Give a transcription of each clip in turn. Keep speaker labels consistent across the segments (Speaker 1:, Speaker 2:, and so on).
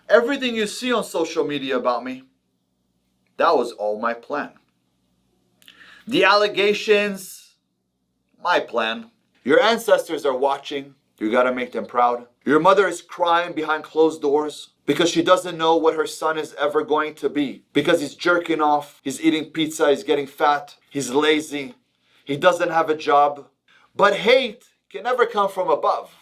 Speaker 1: Everything you see on social media about me, that was all my plan. The allegations, my plan. Your ancestors are watching. You gotta make them proud. Your mother is crying behind closed doors because she doesn't know what her son is ever going to be. Because he's jerking off, he's eating pizza, he's getting fat, he's lazy, he doesn't have a job. But hate can never come from above.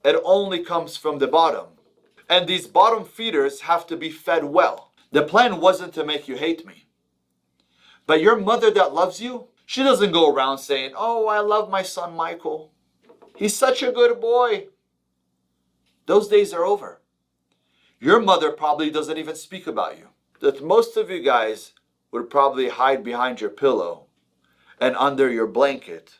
Speaker 1: It only comes from the bottom. And these bottom feeders have to be fed well. The plan wasn't to make you hate me. But your mother that loves you, she doesn't go around saying, "Oh, I love my son Michael. He's such a good boy." Those days are over. Your mother probably doesn't even speak about you. That most of you guys would probably hide behind your pillow and under your blanket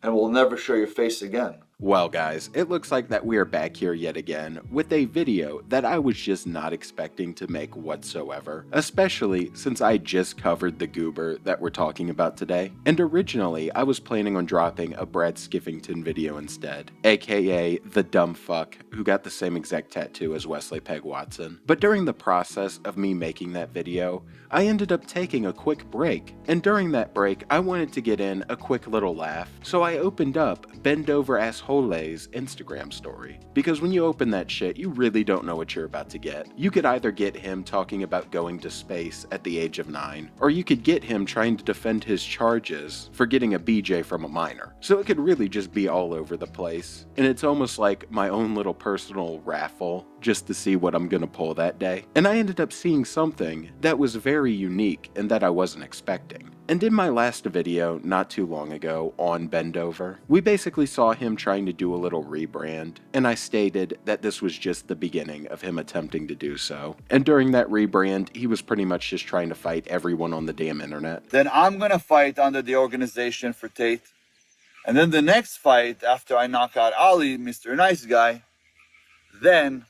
Speaker 1: and will never show your face again.
Speaker 2: Well guys, it looks like that we are back here yet again with a video that I was just not expecting to make whatsoever, especially since I just covered the goober that we're talking about today. And originally, I was planning on dropping a Brad Skiffington video instead, aka the dumb fuck who got the same exact tattoo as Wesley Peg Watson. But during the process of me making that video, I ended up taking a quick break, and during that break, I wanted to get in a quick little laugh, so I opened up Bend Over Azoulay Instagram story. Because when you open that shit, you really don't know what you're about to get. You could either get him talking about going to space at the age of 9, or you could get him trying to defend his charges for getting a BJ from a minor. So it could really just be all over the place, and it's almost like my own little personal raffle just to see what I'm gonna pull that day. And I ended up seeing something that was very unique and that I wasn't expecting. And in my last video, not too long ago, on Bend Over, we basically saw him trying to do a little rebrand, and I stated that this was just the beginning of him attempting to do so. And during that rebrand, he was pretty much just trying to fight everyone on the damn internet.
Speaker 1: Then I'm gonna fight under the organization for Tate. And then the next fight, after I knock out Ali, Mr. Nice Guy, then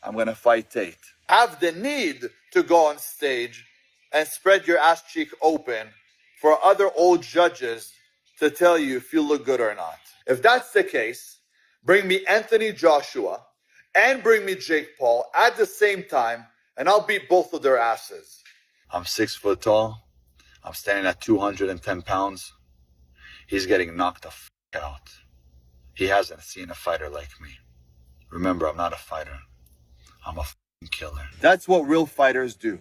Speaker 1: I'm gonna fight Tate. Have the need to go on stage and spread your ass cheek open for other old judges to tell you if you look good or not. If that's the case, bring me Anthony Joshua and bring me Jake Paul at the same time, and I'll beat both of their asses. I'm 6 foot tall. I'm standing at 210 pounds. He's getting knocked the f out. He hasn't seen a fighter like me. Remember, I'm not a fighter. I'm a f***ing killer. That's what real fighters do.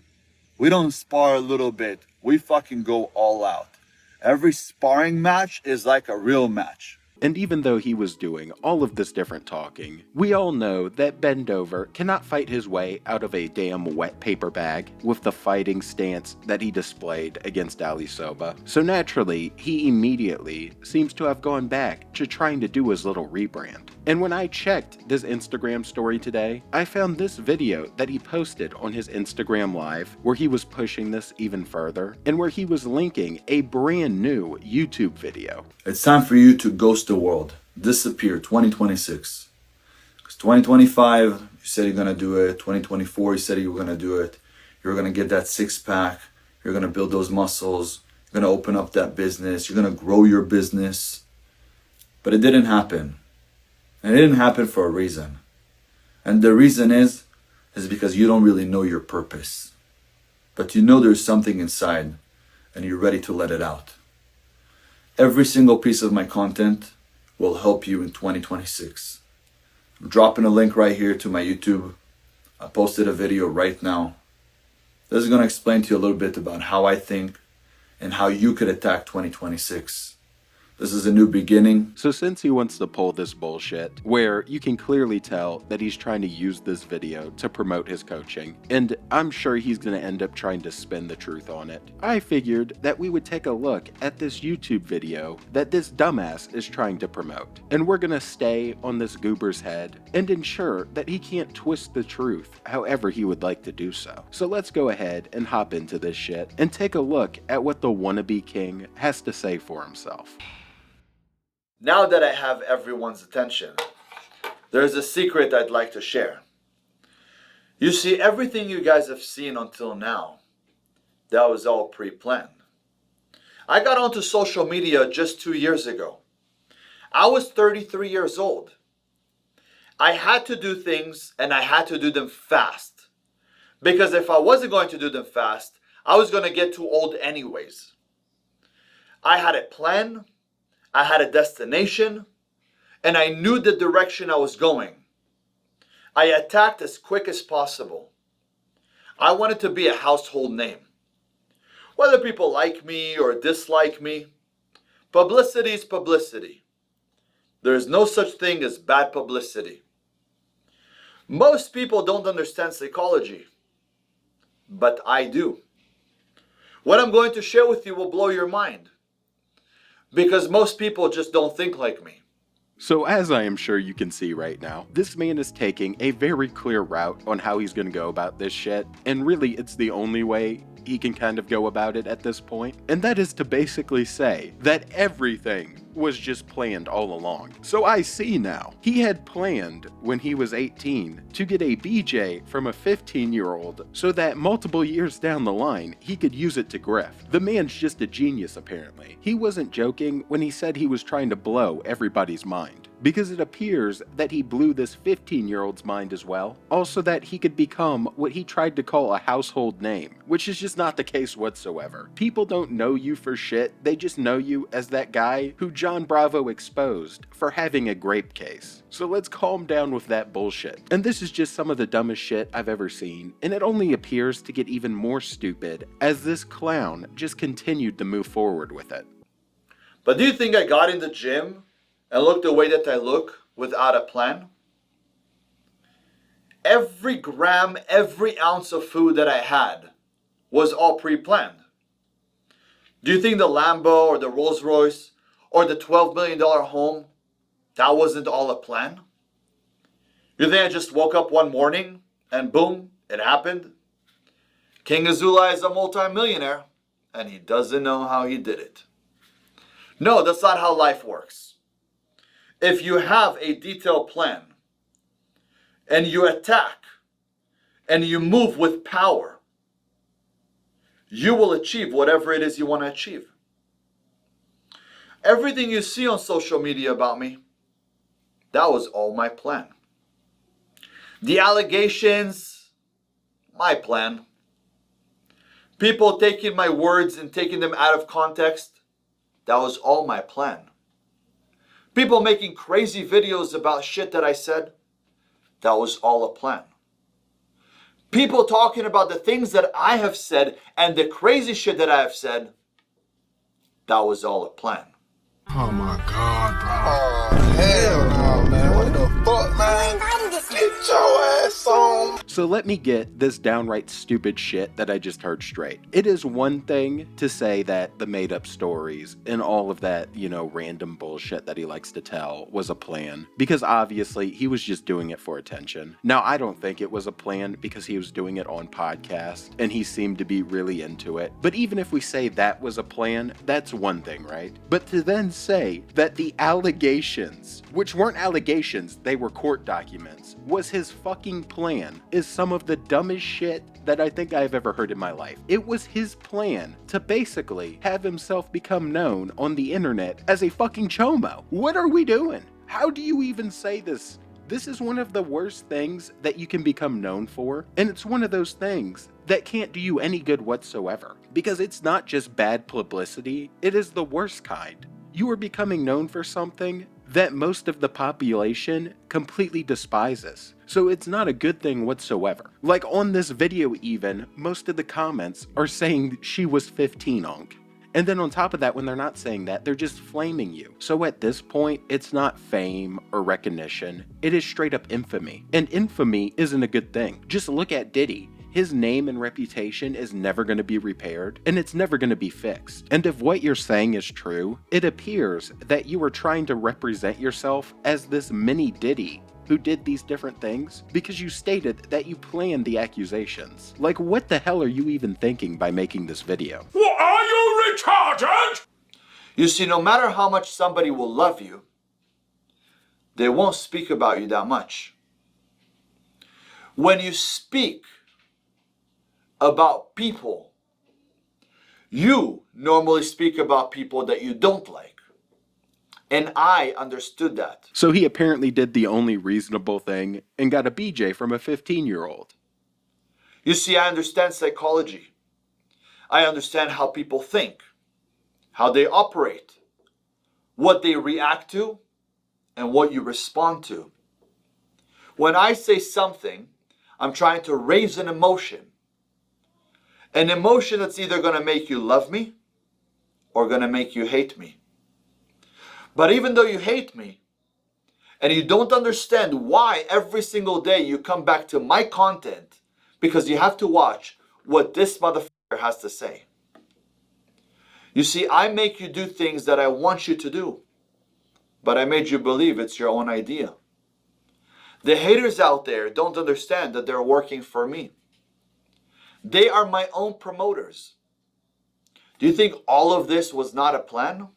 Speaker 1: We don't spar a little bit. We fucking go all out. Every sparring match is like a real match.
Speaker 2: And even though he was doing all of this different talking, we all know that Bend Over cannot fight his way out of a damn wet paper bag with the fighting stance that he displayed against Ali Soba. So naturally, he immediately seems to have gone back to trying to do his little rebrand. And when I checked this Instagram story today, I found this video that he posted on his Instagram Live where he was pushing this even further and where he was linking a brand new YouTube video.
Speaker 1: It's time for you to ghost the world. Disappear 2026. Because 2025, you said you're going to do it. 2024, you said you were going to do it. You're going to get that six pack. You're going to build those muscles. You're going to open up that business. You're going to grow your business. But it didn't happen. And it didn't happen for a reason. And the reason is because you don't really know your purpose. But you know there's something inside and you're ready to let it out. Every single piece of my content will help you in 2026. I'm dropping a link right here to my YouTube. I posted a video right now. This is going to explain to you a little bit about how I think and how you could attack 2026. This is a new beginning.
Speaker 2: So since he wants to pull this bullshit, where you can clearly tell that he's trying to use this video to promote his coaching, and I'm sure he's going to end up trying to spin the truth on it, I figured that we would take a look at this YouTube video that this dumbass is trying to promote. And we're going to stay on this goober's head and ensure that he can't twist the truth however he would like to do so. So let's go ahead and hop into this shit and take a look at what the wannabe king has to say for himself.
Speaker 1: Now that I have everyone's attention, there's a secret I'd like to share. You see, everything you guys have seen until now, that was all pre-planned. I got onto social media just 2 years ago. I was 33 years old. I had to do things and I had to do them fast. Because if I wasn't going to do them fast, I was going to get too old anyways. I had a plan, I had a destination, and I knew the direction I was going. I attacked as quick as possible. I wanted to be a household name. Whether people like me or dislike me, publicity is publicity. There is no such thing as bad publicity. Most people don't understand psychology, but I do. What I'm going to share with you will blow your mind, because most people just don't think like me.
Speaker 2: So as I am sure you can see right now, this man is taking a very clear route on how he's going to go about this shit, and really it's the only way he can kind of go about it at this point, and that is to basically say that everything was just planned all along. So I see now. He had planned when he was 18 to get a BJ from a 15-year-old so that multiple years down the line he could use it to grift. The man's just a genius apparently. He wasn't joking when he said he was trying to blow everybody's mind, because it appears that he blew this 15-year-old's mind as well, also that he could become what he tried to call a household name, which is just not the case whatsoever. People don't know you for shit, they just know you as that guy who John Bravo exposed for having a grape case. So let's calm down with that bullshit. And this is just some of the dumbest shit I've ever seen, and it only appears to get even more stupid as this clown just continued to move forward with it.
Speaker 1: But do you think I got in the gym and looked the way that I look without a plan? Every gram, every ounce of food that I had was all pre-planned. Do you think the Lambo or the Rolls Royce or the $12 million home, that wasn't all a plan? You think I just woke up one morning and boom, it happened? King Azoulay is a multi-millionaire and he doesn't know how he did it. No, that's not how life works. If you have a detailed plan and you attack and you move with power, you will achieve whatever it is you want to achieve. Everything you see on social media about me, that was all my plan. The allegations, my plan. People taking my words and taking them out of context, that was all my plan. People making crazy videos about shit that I said, that was all a plan. People talking about the things that I have said and the crazy shit that I have said, that was all a plan.
Speaker 3: Oh my God, bro. Oh, hell no, man. What the fuck, man? Get your ass on.
Speaker 2: So let me get this downright stupid shit that I just heard straight. It is one thing to say that the made up stories and all of that, random bullshit that he likes to tell was a plan, because obviously he was just doing it for attention. Now, I don't think it was a plan because he was doing it on podcast and he seemed to be really into it. But even if we say that was a plan, that's one thing, right? But to then say that the allegations, which weren't allegations, they were court documents, was his fucking plan is some of the dumbest shit that I think I've ever heard in my life. It was his plan to basically have himself become known on the internet as a fucking chomo. What are we doing? How do you even say this? This is one of the worst things that you can become known for, and it's one of those things that can't do you any good whatsoever, because it's not just bad publicity, it is the worst kind. You are becoming known for something that most of the population completely despises. So it's not a good thing whatsoever. Like on this video even, most of the comments are saying she was 15 onk. And then on top of that, when they're not saying that, they're just flaming you. So at this point, it's not fame or recognition, it is straight up infamy. And infamy isn't a good thing. Just look at Diddy. His name and reputation is never going to be repaired, and it's never going to be fixed. And if what you're saying is true, it appears that you are trying to represent yourself as this mini Diddy who did these different things because you stated that you planned the accusations. Like, what the hell are you even thinking by making this video?
Speaker 3: What, are you retarded?
Speaker 1: You see, no matter how much somebody will love you, they won't speak about you that much. When you speak about people, you normally speak about people that you don't like. And I understood that.
Speaker 2: So he apparently did the only reasonable thing and got a BJ from a 15-year-old.
Speaker 1: You see, I understand psychology. I understand how people think, how they operate, what they react to, and what you respond to. When I say something, I'm trying to raise an emotion. An emotion that's either going to make you love me or going to make you hate me. But even though you hate me, and you don't understand why every single day you come back to my content, because you have to watch what this motherfucker has to say. You see, I make you do things that I want you to do, but I made you believe it's your own idea. The haters out there don't understand that they're working for me. They are my own promoters. Do you think all of this was not a plan?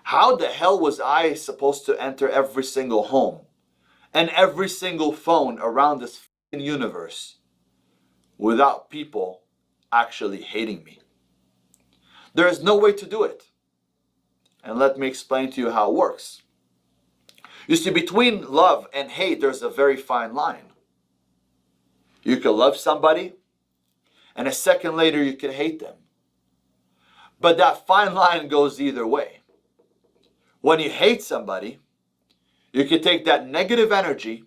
Speaker 1: How the hell was I supposed to enter every single home and every single phone around this f***ing universe without people actually hating me? There is no way to do it. And let me explain to you how it works. You see, between love and hate, there's a very fine line. You can love somebody, and a second later you can hate them. But that fine line goes either way. When you hate somebody, you can take that negative energy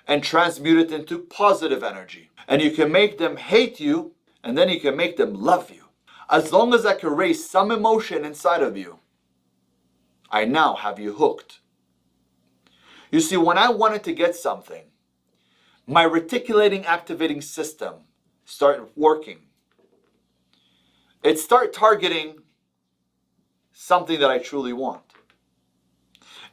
Speaker 1: and transmute it into positive energy. And you can make them hate you, and then you can make them love you. As long as I can raise some emotion inside of you, I now have you hooked. You see, when I wanted to get something, my reticulating activating system started working. It started targeting something that I truly want.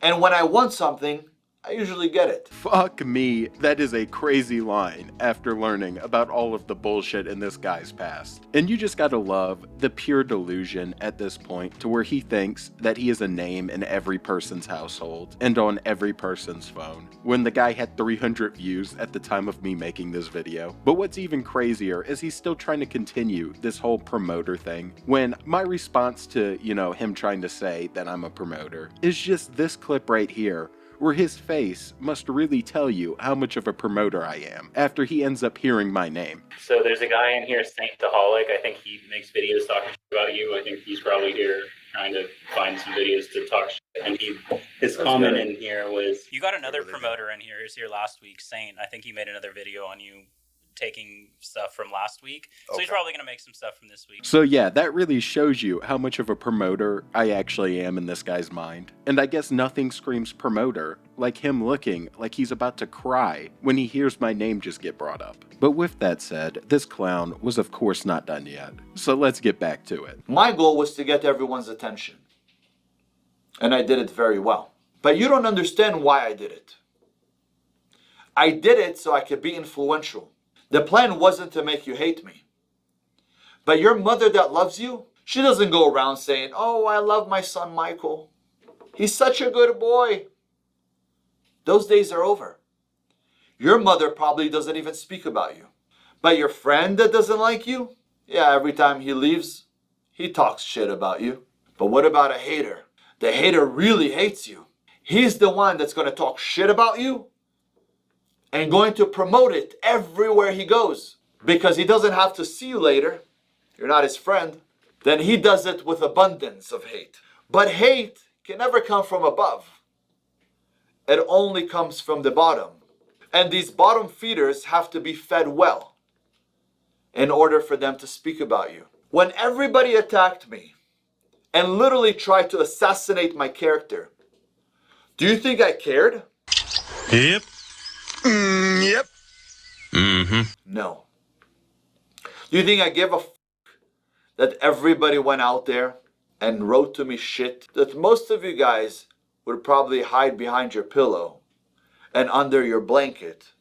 Speaker 1: And when I want something, I usually get it.
Speaker 2: Fuck me, that is a crazy line after learning about all of the bullshit in this guy's past. And you just gotta love the pure delusion at this point to where he thinks that he is a name in every person's household and on every person's phone, when the guy had 300 views at the time of me making this video. But what's even crazier is he's still trying to continue this whole promoter thing, when my response to, him trying to say that I'm a promoter is just this clip right here, where his face must really tell you how much of a promoter I am after he ends up hearing my name.
Speaker 4: So there's a guy in here, Saintaholic. I think he makes videos talking about you. I think he's probably here trying to find some videos to talk shit. And his comment in here was...
Speaker 5: You got another promoter in here. He was here last week, Saint. I think he made another video on you taking stuff from last week. So he's probably going to make some stuff from this week.
Speaker 2: So yeah, that really shows you how much of a promoter I actually am in this guy's mind. And I guess nothing screams promoter like him looking like he's about to cry when he hears my name just get brought up. But with that said, this clown was of course not done yet. So let's get back to it.
Speaker 1: My goal was to get everyone's attention. And I did it very well. But you don't understand why I did it. I did it so I could be influential. The plan wasn't to make you hate me. But your mother that loves you, she doesn't go around saying, "Oh, I love my son Michael. He's such a good boy." Those days are over. Your mother probably doesn't even speak about you. But your friend that doesn't like you, yeah, every time he leaves, he talks shit about you. But what about a hater? The hater really hates you. He's the one that's going to talk shit about you and going to promote it everywhere he goes, because he doesn't have to see you later. You're not his friend. Then he does it with abundance of hate. But hate can never come from above. It only comes from the bottom. And these bottom feeders have to be fed well in order for them to speak about you. When everybody attacked me and literally tried to assassinate my character, do you think I cared?
Speaker 3: Yep. Yep. Mm-hmm.
Speaker 1: No. Do you think I gave a f*** that everybody went out there and wrote to me shit that most of you guys would probably hide behind your pillow and under your blanket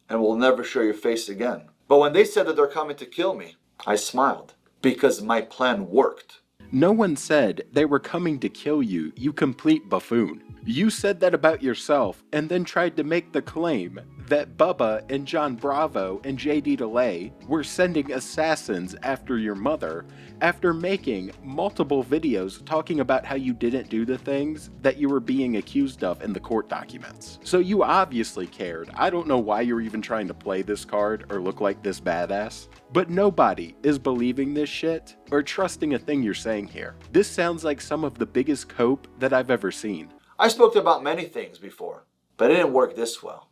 Speaker 1: and will never show your face again? But when they said that they're coming to kill me, I smiled because my plan worked.
Speaker 2: No one said they were coming to kill you, you complete buffoon. You said that about yourself and then tried to make the claim that Bubba and John Bravo and JD DeLay were sending assassins after your mother after making multiple videos talking about how you didn't do the things that you were being accused of in the court documents. So you obviously cared. I don't know why you're even trying to play this card or look like this badass. But nobody is believing this shit or trusting a thing you're saying here. This sounds like some of the biggest cope that I've ever seen.
Speaker 1: I spoke about many things before, but it didn't work this well.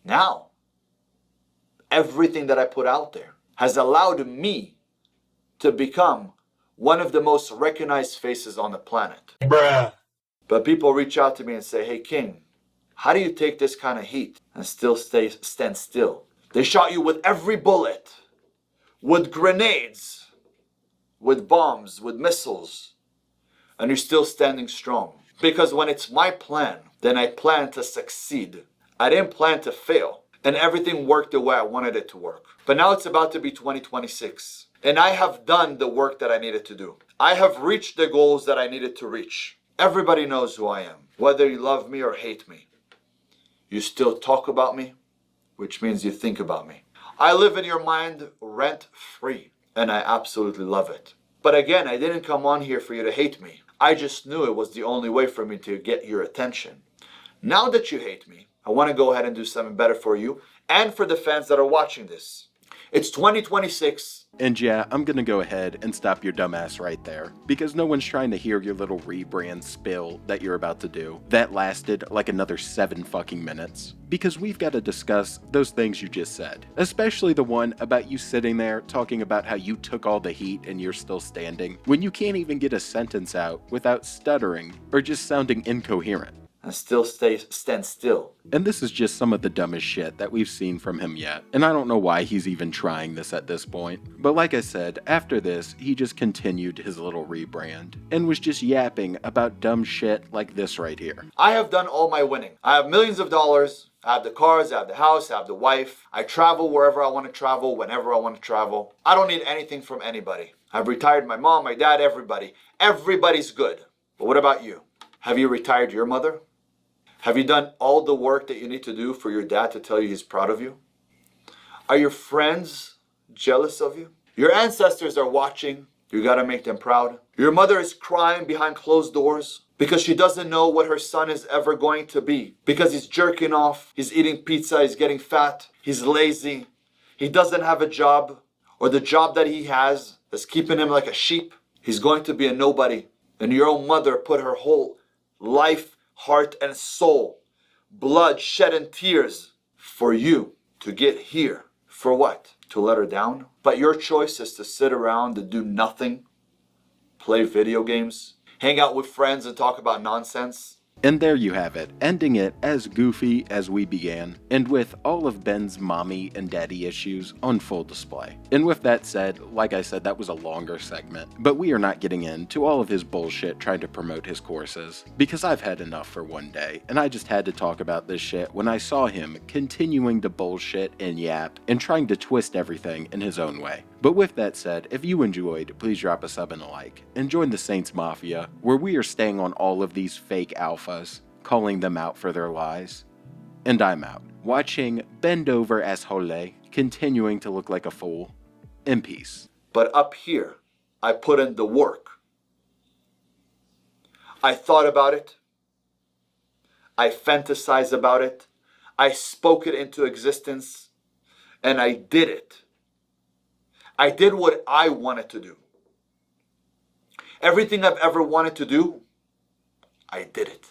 Speaker 1: Now, everything that I put out there has allowed me to become one of the most recognized faces on the planet.
Speaker 3: Bruh.
Speaker 1: But people reach out to me and say, hey King, how do you take this kind of heat and still stand still? They shot you with every bullet, with grenades, with bombs, with missiles, and you're still standing strong. Because when it's my plan, then I plan to succeed. I didn't plan to fail. And everything worked the way I wanted it to work. But now it's about to be 2026. And I have done the work that I needed to do. I have reached the goals that I needed to reach. Everybody knows who I am. Whether you love me or hate me. You still talk about me, which means you think about me. I live in your mind rent-free. And I absolutely love it. But again, I didn't come on here for you to hate me. I just knew it was the only way for me to get your attention. Now that you hate me, I want to go ahead and do something better for you and for the fans that are watching this. It's 2026.
Speaker 2: And yeah, I'm gonna go ahead and stop your dumbass right there, because no one's trying to hear your little rebrand spill that you're about to do. That lasted like another 7 fucking minutes. Because we've got to discuss those things you just said. Especially the one about you sitting there talking about how you took all the heat and you're still standing, when you can't even get a sentence out without stuttering or just sounding incoherent.
Speaker 1: And still stand still.
Speaker 2: And this is just some of the dumbest shit that we've seen from him yet. And I don't know why he's even trying this at this point. But like I said, after this, he just continued his little rebrand and was just yapping about dumb shit like this right here.
Speaker 1: I have done all my winning. I have millions of dollars. I have the cars, I have the house, I have the wife. I travel wherever I want to travel, whenever I want to travel. I don't need anything from anybody. I've retired my mom, my dad, everybody. Everybody's good. But what about you? Have you retired your mother? Have you done all the work that you need to do for your dad to tell you he's proud of you? Are your friends jealous of you? Your ancestors are watching. You gotta make them proud. Your mother is crying behind closed doors because she doesn't know what her son is ever going to be. Because he's jerking off, he's eating pizza, he's getting fat, he's lazy, he doesn't have a job, or the job that he has is keeping him like a sheep. He's going to be a nobody. And your own mother put her whole life, heart and soul, blood, shed and tears for you to get here. For what? To let her down? But your choice is to sit around and do nothing, play video games, hang out with friends and talk about nonsense.
Speaker 2: And there you have it, ending it as goofy as we began, and with all of Ben's mommy and daddy issues on full display. And with that said, like I said, that was a longer segment, but we are not getting into all of his bullshit trying to promote his courses, because I've had enough for one day, and I just had to talk about this shit when I saw him continuing to bullshit and yap, and trying to twist everything in his own way. But with that said, if you enjoyed, please drop a sub and a like, and join the Saints Mafia, where we are staying on all of these fake alphas, calling them out for their lies. And I'm out, watching Bend Over Azoulay, continuing to look like a fool. In peace.
Speaker 1: But up here, I put in the work. I thought about it. I fantasized about it. I spoke it into existence. And I did it. I did what I wanted to do. Everything I've ever wanted to do, I did it.